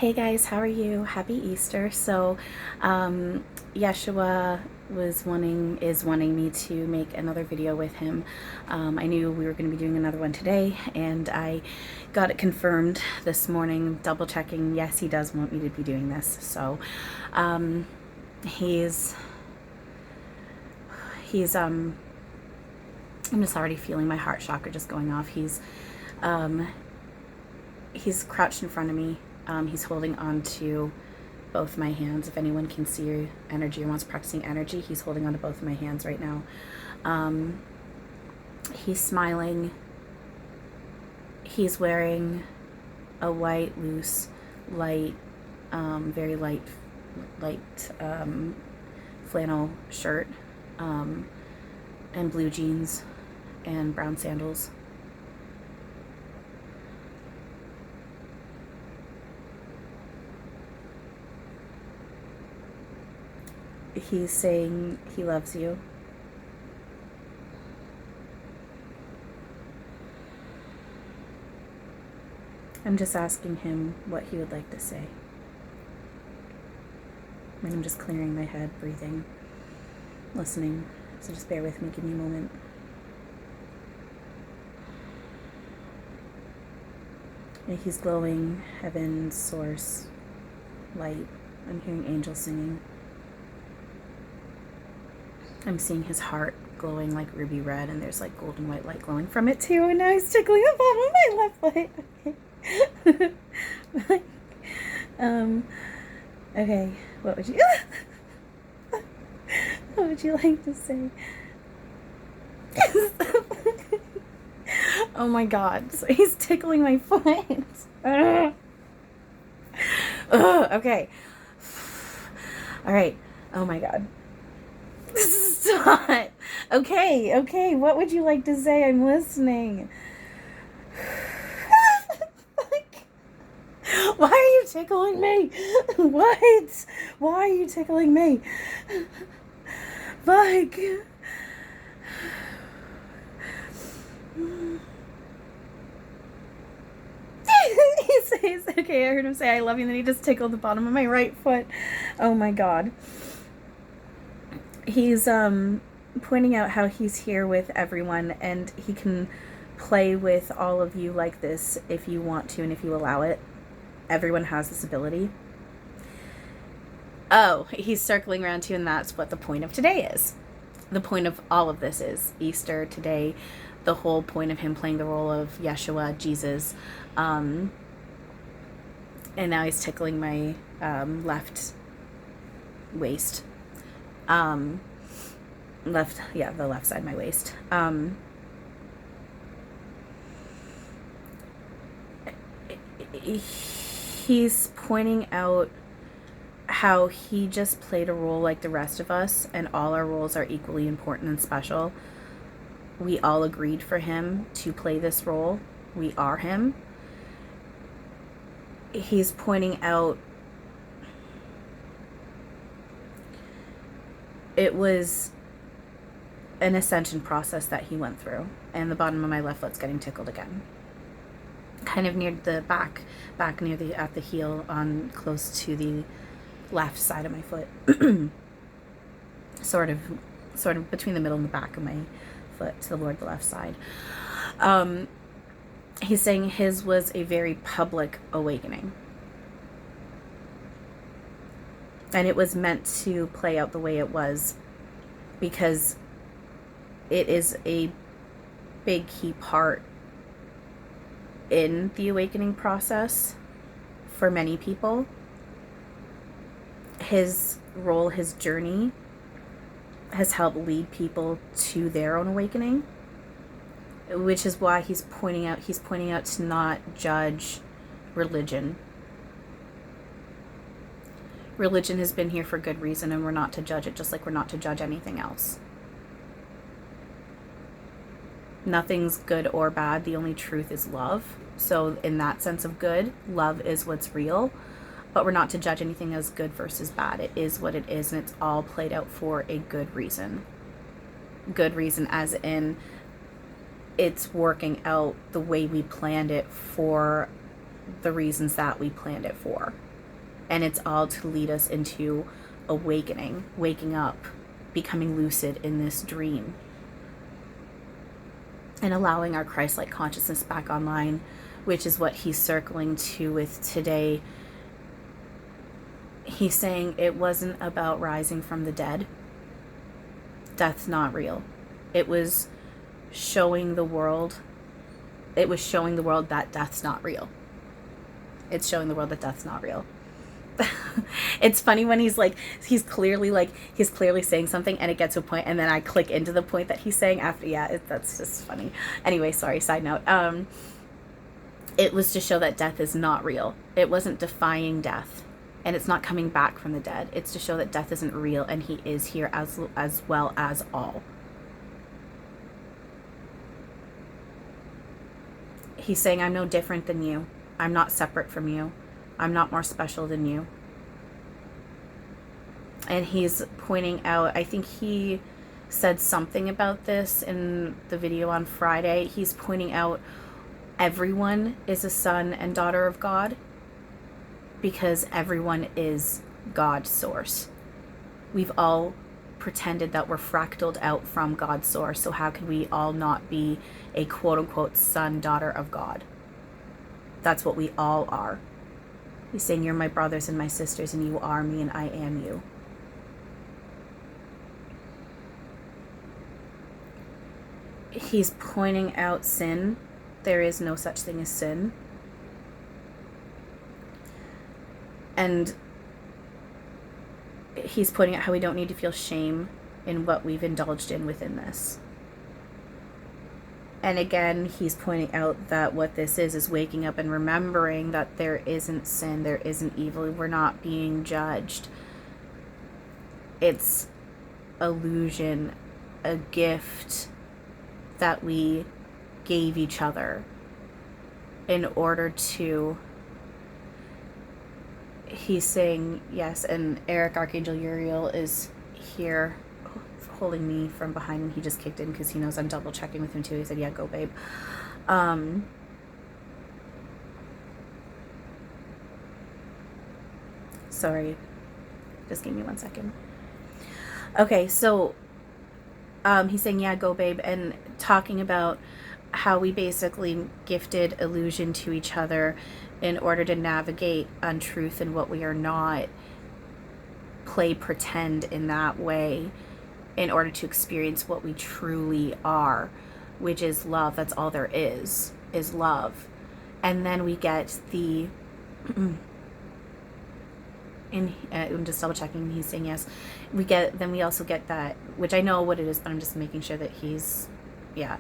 Hey guys, how are you? Happy Easter. Yeshua is wanting me to make another video with him. I knew we were going to be doing another one today, and I got it confirmed this morning, double checking. Yes, he does want me to be doing this. So, he's I'm just already feeling my heart chakra just going off. He's crouched in front of me. He's holding on to both my hands. If anyone can see energy or wants practicing energy, he's holding on to both of my hands right now. He's smiling. He's wearing a white, loose, light, very light flannel shirt, and blue jeans and brown sandals. He's saying he loves you. I'm just asking him what he would like to say. And I'm just clearing my head, breathing, listening. So just bear with me, give me a moment. And he's glowing, heaven, source, light. I'm hearing angels singing. I'm seeing his heart glowing like ruby red, and there's like golden white light glowing from it too. And now he's tickling the bottom of my left foot. Okay, what would you what would you like to say? Oh my god, so he's tickling my foot. Okay. All right. Oh my god. Stop. Okay, what would you like to say? I'm listening. Why are you tickling me? What? Why are you tickling me? Fuck. He says, okay, I heard him say I love you, and then he just tickled the bottom of my right foot. Oh my god. He's pointing out how he's here with everyone, and he can play with all of you like this if you want to and if you allow it. Everyone has this ability. Oh, he's circling around too, and that's what the point of today is. The point of all of this is Easter today. The whole point of him playing the role of Yeshua, Jesus. And now he's tickling my left waist. The left side of my waist. He's pointing out how he just played a role like the rest of us, and all our roles are equally important and special. We all agreed for him to play this role. We are him. He's pointing out it was an ascension process that he went through, and the bottom of my left foot's getting tickled again, kind of near the back near the at the heel, on close to the left side of my foot. sort of between the middle and the back of my foot toward the left side. He's saying his was a very public awakening, and it was meant to play out the way it was because it is a big key part in the awakening process for many people. His role, his journey has helped lead people to their own awakening, which is why he's pointing out to not judge religion. Religion has been here for good reason, and we're not to judge it, just like we're not to judge anything else. Nothing's good or bad. The only truth is love. So in that sense of good, love is what's real. But we're not to judge anything as good versus bad. It is what it is, and it's all played out for a good reason. Good reason as in it's working out the way we planned it for the reasons that we planned it for. And it's all to lead us into awakening, waking up, becoming lucid in this dream, and allowing our Christ-like consciousness back online, which is what he's circling to with today. He's saying it wasn't about rising from the dead. Death's not real. It was showing the world that death's not real. It's showing the world that death's not real. It's funny when he's clearly saying something and it gets to a point and then I click into the point that he's saying after. That's just funny. Anyway, sorry, side note. It was to show that death is not real. It wasn't defying death, and it's not coming back from the dead. It's to show that death isn't real, and he is here as well as all. He's saying, I'm no different than you. I'm not separate from you. I'm not more special than you. And he's pointing out, I think he said something about this in the video on Friday. He's pointing out everyone is a son and daughter of God because everyone is God's source. We've all pretended that we're fractaled out from God's source, so how could we all not be a quote-unquote son, daughter of God? That's what we all are. He's saying, you're my brothers and my sisters, and you are me, and I am you. He's pointing out sin. There is no such thing as sin. And he's pointing out how we don't need to feel shame in what we've indulged in within this. And again, he's pointing out that what this is waking up and remembering that there isn't sin, there isn't evil, we're not being judged. It's illusion, a gift that we gave each other in order to... He's saying, yes, and Eric, Archangel Uriel, is here holding me from behind, and he just kicked in because he knows I'm double checking with him too. He said, yeah, go babe. Sorry, just give me 1 second. Okay, so he's saying, yeah, go babe, and talking about how we basically gifted illusion to each other in order to navigate untruth and what we are not, play pretend in that way, in order to experience what we truly are, which is love. That's all there is love. And then we get the and I'm just double checking, he's saying yes. We also get that, which I know what it is, but I'm just making sure that he's, yeah,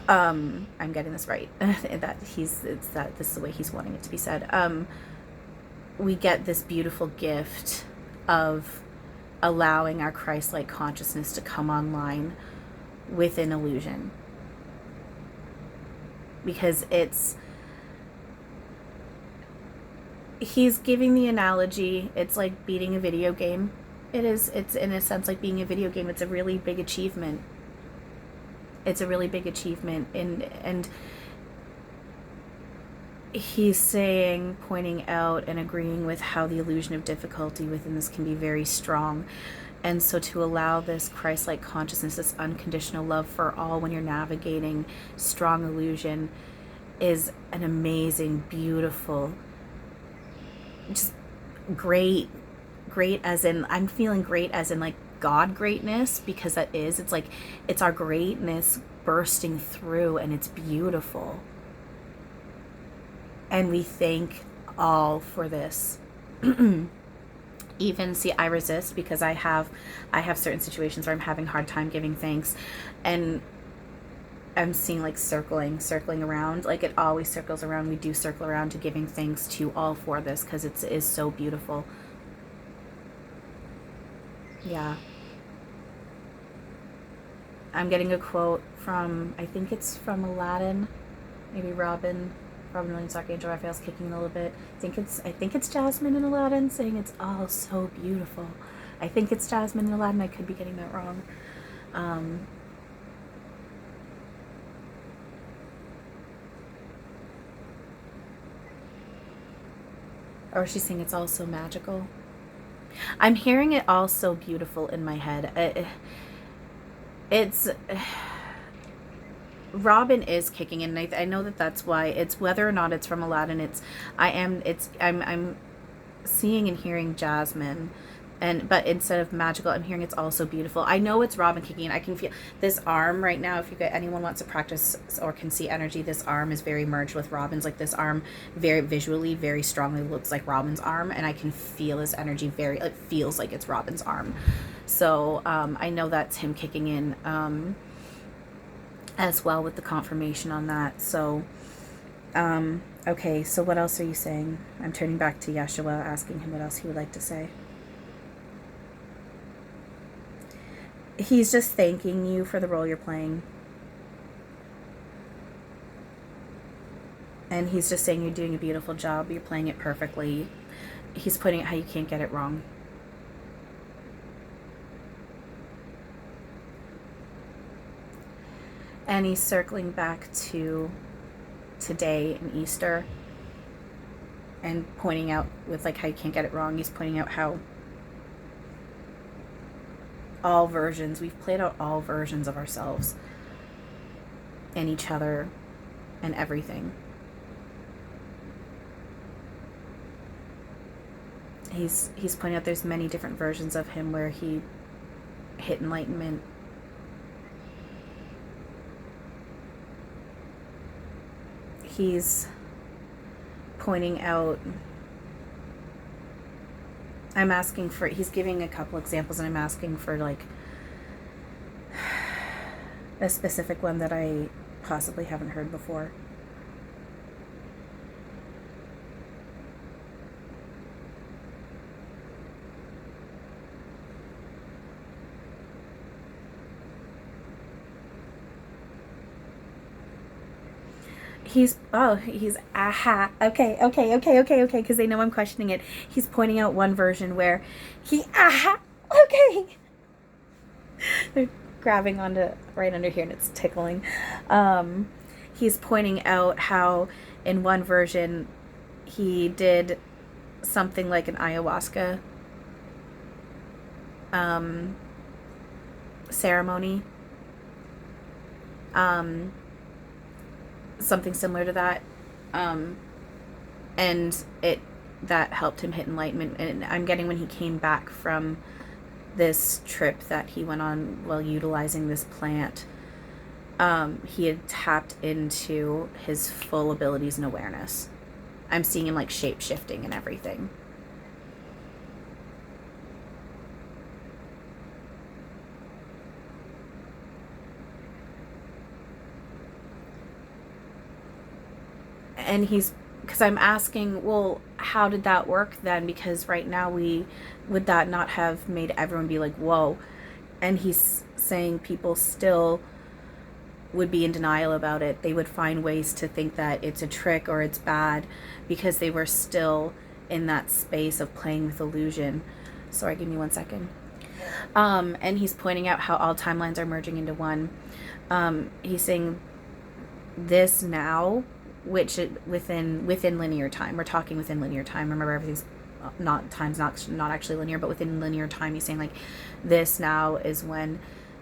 I'm getting this right. That this is the way he's wanting it to be said. We get this beautiful gift of allowing our Christ-like consciousness to come online within illusion, because he's giving the analogy, it's like beating a video game. It's in a sense like being a video game. It's a really big achievement. And he's saying, pointing out and agreeing with how the illusion of difficulty within this can be very strong. And so to allow this Christ-like consciousness, this unconditional love for all when you're navigating strong illusion, is an amazing, beautiful, just great as in, I'm feeling great as in like God greatness, because it's like, it's our greatness bursting through, and it's beautiful. And we thank all for this. Even, see, I resist because I have certain situations where I'm having a hard time giving thanks, and I'm seeing like circling around, like it always circles around. We do circle around to giving thanks to all for this, because it is so beautiful. Yeah. I'm getting a quote from, I think it's from Aladdin, maybe Robin Williams, Archangel Raphael's kicking a little bit. I think it's Jasmine in Aladdin saying it's all so beautiful. I think it's Jasmine in Aladdin. I could be getting that wrong. Or she's saying it's also magical. I'm hearing it all so beautiful in my head. It's Robin is kicking in. And I know that that's why. It's whether or not it's from Aladdin. I'm seeing and hearing Jasmine, but instead of magical, I'm hearing it's also beautiful. I know it's Robin kicking in. I can feel this arm right now. If anyone wants to practice or can see energy, this arm is very merged with Robin's. Like this arm, very visually, very strongly looks like Robin's arm, and I can feel his energy. It feels like it's Robin's arm. So I know that's him kicking in. As well with the confirmation on that. So okay, so what else are you saying? I'm turning back to Yeshua, asking him what else he would like to say. He's just thanking you for the role you're playing, and he's just saying you're doing a beautiful job, you're playing it perfectly. He's pointing out how you can't get it wrong. And he's circling back to today and Easter and pointing out with like how you can't get it wrong. He's pointing out how we've played out all versions of ourselves and each other and everything. He's pointing out there's many different versions of him where he hit enlightenment. He's pointing out, he's giving a couple examples, and I'm asking for like a specific one that I possibly haven't heard before. He's aha, okay, because they know I'm questioning it. He's pointing out one version where okay. They're grabbing onto right under here and it's tickling. He's pointing out how in one version he did something like an ayahuasca ceremony. Something similar to that, and that helped him hit enlightenment. And I'm getting when he came back from this trip that he went on while utilizing this plant, he had tapped into his full abilities and awareness. I'm seeing him like shape shifting and everything. And because I'm asking, well, how did that work then? Because right now would that not have made everyone be like, whoa? And he's saying people still would be in denial about it. They would find ways to think that it's a trick or it's bad because they were still in that space of playing with illusion. Sorry, give me 1 second. And he's pointing out how all timelines are merging into one. He's saying this now, which within linear time, we're talking within linear time. Remember, everything's not actually linear, but within linear time. He's saying like this now is when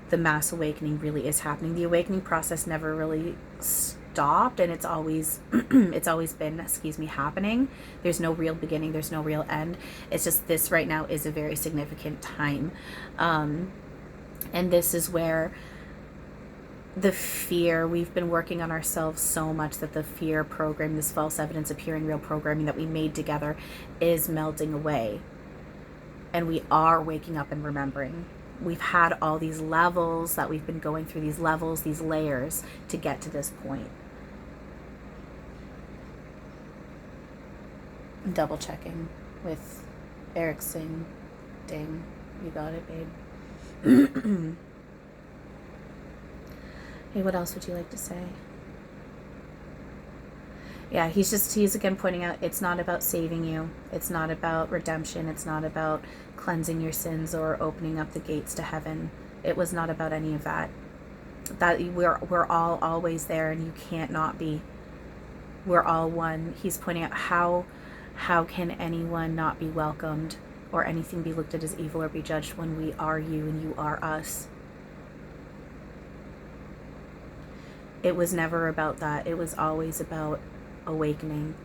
the mass awakening really is happening. The awakening process never really stopped, and it's always been happening. There's no real beginning, there's no real end. It's just this right now is a very significant time, and this is where the fear, we've been working on ourselves so much that the fear program, this false evidence appearing real programming that we made together, is melting away, and we are waking up and remembering. We've had all these levels that we've been going through, these levels, these layers to get to this point. Double checking with Eric Singh. Ding, you got it, babe. Hey, what else would you like to say? Yeah, he's again pointing out it's not about saving you. It's not about redemption. It's not about cleansing your sins or opening up the gates to heaven. It was not about any of that. That we're all always there, and you can't not be. We're all one. He's pointing out how How can anyone not be welcomed or anything be looked at as evil or be judged when we are you and you are us? It was never about that. It was always about awakening,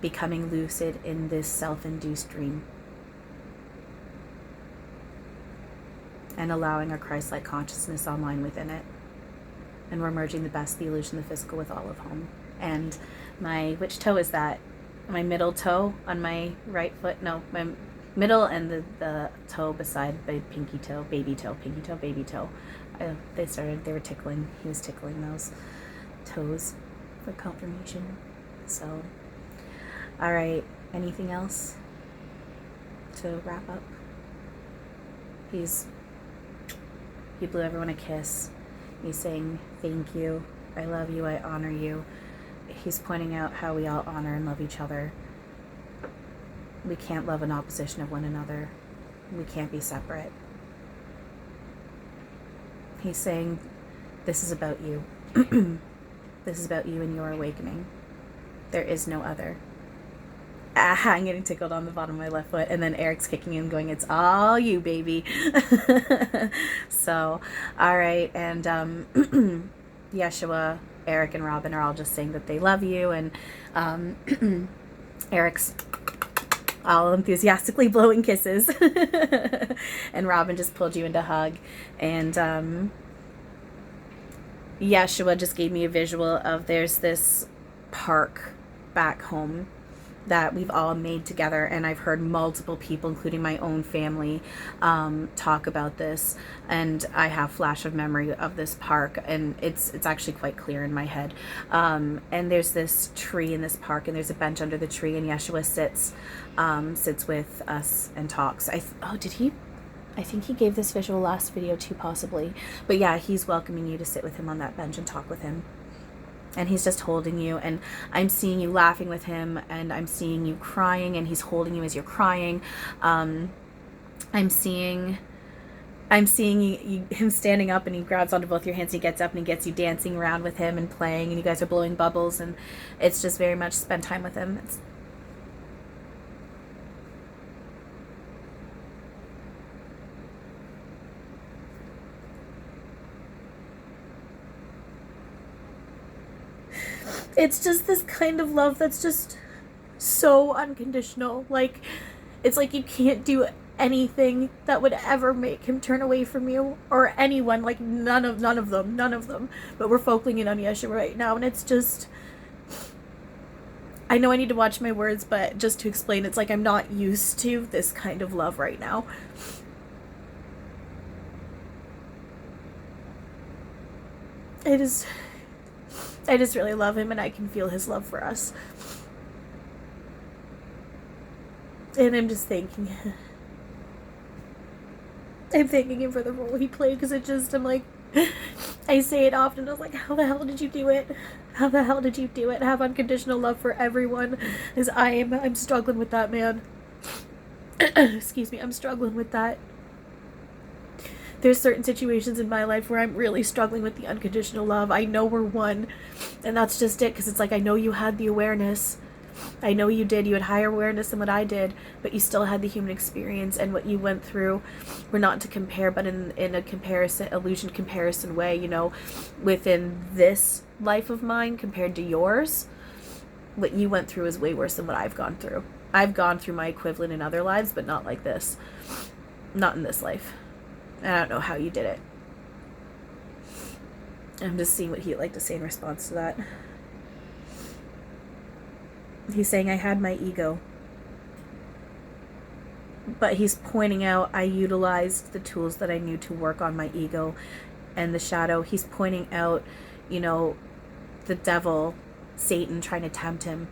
becoming lucid in this self-induced dream, and allowing a Christ-like consciousness online within it. And we're merging the best, the illusion, the physical with all of home. And which toe is that? My middle toe on my right foot? No, my middle and the toe beside my pinky toe, baby toe, pinky toe, baby toe. They were tickling. He was tickling those toes for confirmation. So, all right. Anything else to wrap up? He blew everyone a kiss. He's saying, thank you, I love you, I honor you. He's pointing out how we all honor and love each other. We can't love in opposition of one another. We can't be separate. He's saying, this is about you. This is about you and your awakening. There is no other. I'm getting tickled on the bottom of my left foot, and then Eric's kicking in going, it's all you, baby. So, all right, and Yeshua, Eric, and Robin are all just saying that they love you, and Eric's all enthusiastically blowing kisses, and Robin just pulled you into hug, and Yeshua just gave me a visual of there's this park back home that we've all made together, and I've heard multiple people, including my own family, talk about this, and I have flash of memory of this park, and it's actually quite clear in my head. And there's this tree in this park, and there's a bench under the tree, and Yeshua sits with us and talks. I think he gave this visual last video too, possibly, but yeah, he's welcoming you to sit with him on that bench and talk with him. And he's just holding you, and I'm seeing you laughing with him, and I'm seeing you crying, and he's holding you as you're crying. I'm seeing him standing up, and he grabs onto both your hands, and he gets up, and he gets you dancing around with him and playing, and you guys are blowing bubbles, and it's just very much spend time with him. It's just this kind of love that's just so unconditional. Like, it's like you can't do anything that would ever make him turn away from you, or anyone. Like, none of them. But we're focusing in on Yeshua right now, and it's just, I know I need to watch my words, but just to explain, it's like I'm not used to this kind of love right now. I just really love him, and I can feel his love for us. And I'm just thanking him. I'm thanking him for the role he played, because I'm like, I say it often, I was like, how the hell did you do it? How the hell did you do it? Have unconditional love for everyone, because I'm struggling with that, man. Excuse me, I'm struggling with that. There's certain situations in my life where I'm really struggling with the unconditional love. I know we're one, and that's just it, because it's like, I know you had the awareness. I know you did. You had higher awareness than what I did, but you still had the human experience, and what you went through, we're not to compare, but in a illusion comparison way, you know, within this life of mine compared to yours, what you went through is way worse than what I've gone through. I've gone through my equivalent in other lives, but not like this. Not in this life. And I don't know how you did it. I'm just seeing what he'd like to say in response to that. He's saying, I had my ego. But he's pointing out, I utilized the tools that I knew to work on my ego and the shadow. He's pointing out, you know, the devil, Satan, trying to tempt him.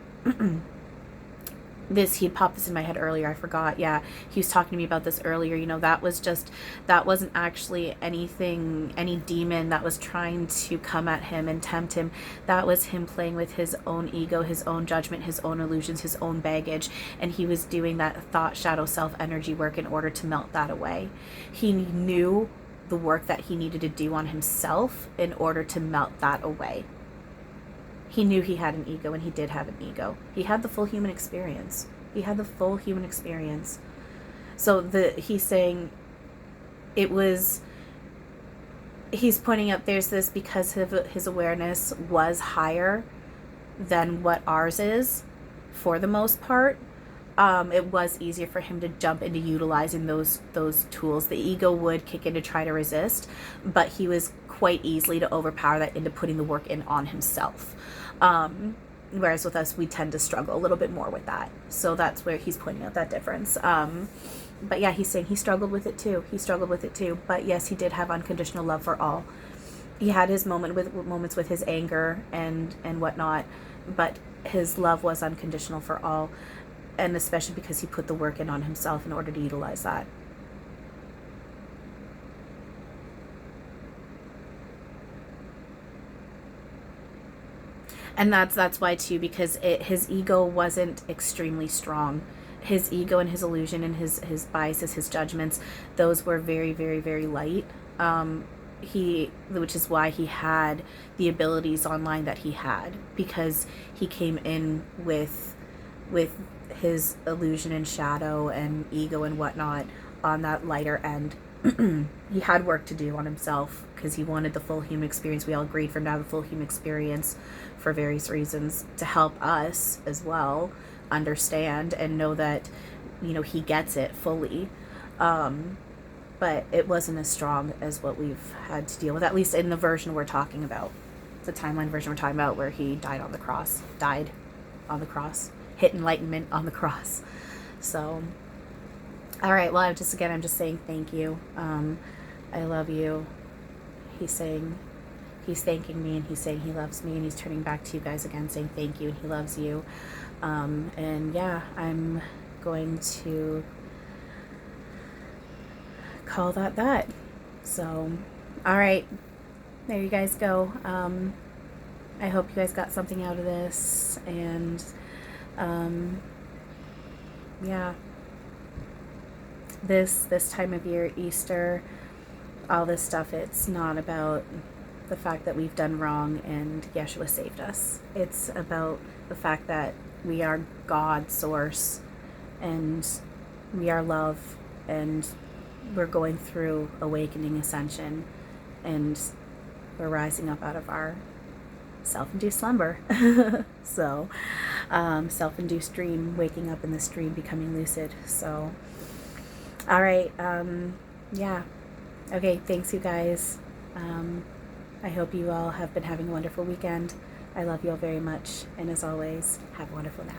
He popped this in my head earlier, I forgot. Yeah, he was talking to me about this earlier. You know, that wasn't actually any demon that was trying to come at him and tempt him. That was him playing with his own ego, his own judgment, his own illusions, his own baggage, and he was doing that thought, shadow, self energy work in order to melt that away. He knew the work that he needed to do on himself in order to melt that away. He knew he had an ego, and he did have an ego. He had the full human experience. So he's saying it was, he's pointing out there's this, because his awareness was higher than what ours is for the most part. It was easier for him to jump into utilizing those tools. The ego would kick in to try to resist, but he was quite easily to overpower that into putting the work in on himself. Whereas with us, we tend to struggle a little bit more with that. So that's where he's pointing out that difference. But yeah, he's saying he struggled with it too. But yes, he did have unconditional love for all. He had his moments with his anger and whatnot, but his love was unconditional for all. And especially because he put the work in on himself in order to utilize that. And that's why too, because his ego wasn't extremely strong. His ego and his illusion and his biases, his judgments, those were very, very, very light. Which is why he had the abilities online that he had, because he came in with his illusion and shadow and ego and whatnot on that lighter end. He had work to do on himself because he wanted the full human experience. We all agreed for him to have the full human experience for various reasons, to help us as well understand and know that, he gets it fully. But it wasn't as strong as what we've had to deal with, at least in the version we're talking about, the timeline version we're talking about, where he died on the cross, hit enlightenment on the cross. So, all right, well, I'm just saying thank you. I love you. He's thanking me, and he's saying he loves me, and he's turning back to you guys again saying thank you, and he loves you. And yeah, I'm going to call that. So, all right, there you guys go. I hope you guys got something out of this, and yeah, this time of year, Easter, all this stuff, it's not about the fact that we've done wrong and Yeshua saved us. It's about the fact that we are God's source, and we are love, and we're going through awakening, ascension, and we're rising up out of our self-induced slumber. So, self-induced dream, waking up in this dream, becoming lucid. So, all right, yeah. Okay, thanks, you guys. I hope you all have been having a wonderful weekend. I love you all very much, and as always, have a wonderful now.